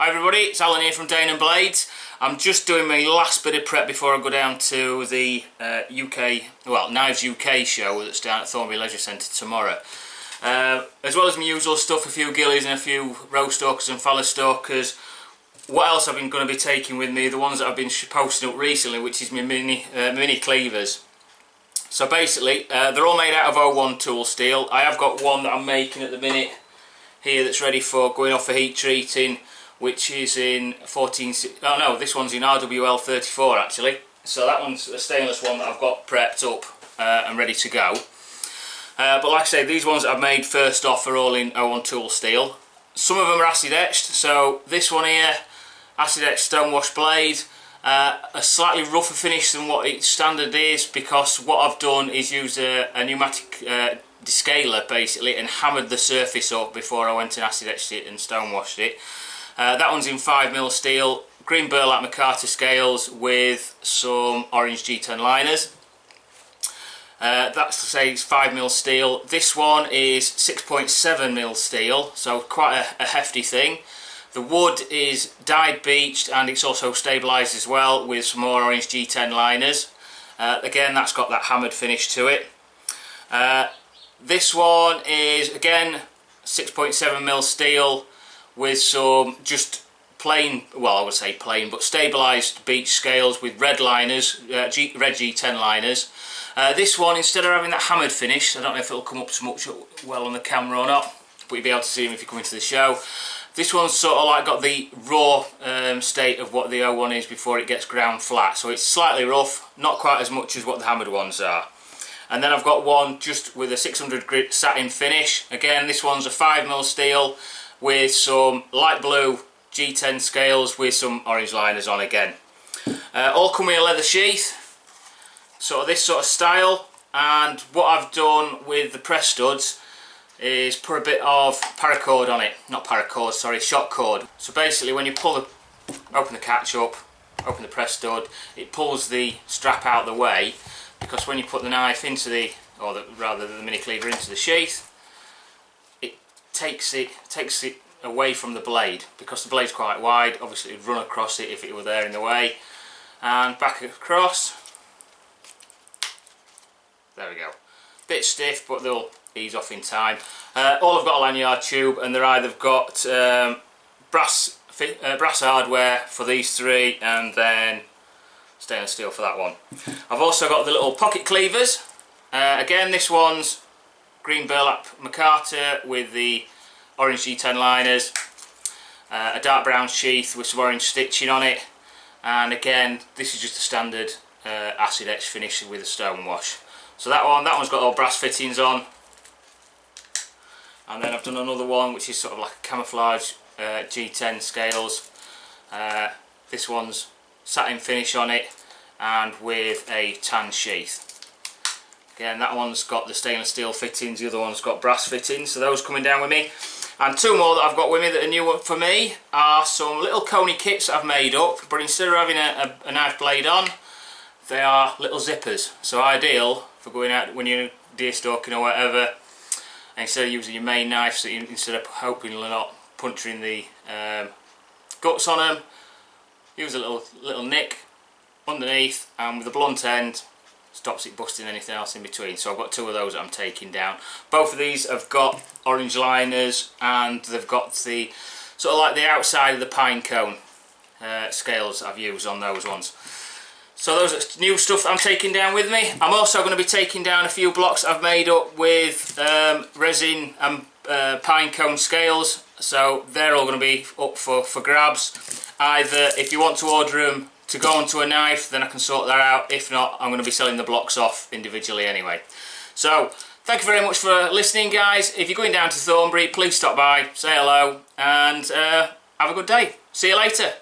Hi everybody, it's Alan here from Danumblades. I'm just doing my last bit of prep before I go down to the Knives UK show that's down at Thornbury Leisure Centre tomorrow. As well as my usual stuff, a few gillies and a few row stalkers and fallow stalkers. What else I've been going to be taking with me, the ones that I've been posting up recently, which is my mini cleavers. So basically, they're all made out of 01 tool steel. I have got one that I'm making at the minute here that's ready for going off for heat treating, which is in this one's in RWL 34 actually. So that one's a stainless one that I've got prepped up and ready to go. But like I say, these ones that I've made first off are all in 01 tool steel. Some of them are acid etched, so this one here, acid etched stonewash blade, a slightly rougher finish than what its standard is, because what I've done is use a pneumatic descaler basically and hammered the surface up before I went and acid etched it and stonewashed it. That one's in 5mm steel, green burlap micarta scales with some orange G10 liners. That's to say it's 5mm steel. This one is 6.7mm steel, so quite a hefty thing. The wood is dyed beached and it's also stabilised as well with some more orange G10 liners. Again, that's got that hammered finish to it. This one is again 6.7mm steel with some just plain, well I would say plain, but stabilised beach scales with red liners, red G10 liners. This one, instead of having that hammered finish, I don't know if it'll come up so much well on the camera or not, but you'll be able to see them if you come into the show. This one's sort of like got the raw state of what the 01 is before it gets ground flat, so it's slightly rough, not quite as much as what the hammered ones are. And then I've got one just with a 600 grit satin finish. Again, this one's a 5mm steel with some light blue G10 scales with some orange liners on again. All come with a leather sheath, sort of this sort of style, and what I've done with the press studs is put a bit of paracord on it, not paracord, sorry, shock cord. So basically when you open the catch up, open the press stud, it pulls the strap out of the way, because when you put the knife into the mini cleaver into the sheath, it takes it away from the blade, because the blade's quite wide. Obviously it would run across it if it were there in the way, and back across. There we go. Bit stiff, but they'll ease off in time. All have got a lanyard tube, and they're either got brass hardware for these three, and then stainless steel for that one. I've also got the little pocket cleavers. Again, this one's green burlap micarta with the orange G10 liners, a dark brown sheath with some orange stitching on it, and again this is just a standard acid etch finish with a stone wash. So that one's got all brass fittings on. And then I've done another one which is sort of like a camouflage G10 scales. This one's satin finish on it and with a tan sheath. Again, that one's got the stainless steel fittings, the other one's got brass fittings, so those coming down with me. And two more that I've got with me that are new for me are some little coney kits that I've made up, but instead of having a knife blade on, they are little zippers. So ideal for going out when you're deer stalking or whatever, and instead of using your main knife, so instead of hoping you're not puncturing the guts on them, use a little nick underneath, and with a blunt end stops it busting anything else in between. So I've got two of those that I'm taking down. Both of these have got orange liners, and they've got the sort of like the outside of the pine cone scales I've used on those ones. So those are new stuff that I'm taking down with me. I'm also going to be taking down a few blocks I've made up with resin and pine cone scales. So they're all going to be up for grabs. Either if you want to order them to go onto a knife, then I can sort that out. If not, I'm going to be selling the blocks off individually anyway. So thank you very much for listening, guys. If you're going down to Thornbury, please stop by, say hello, and have a good day. See you later.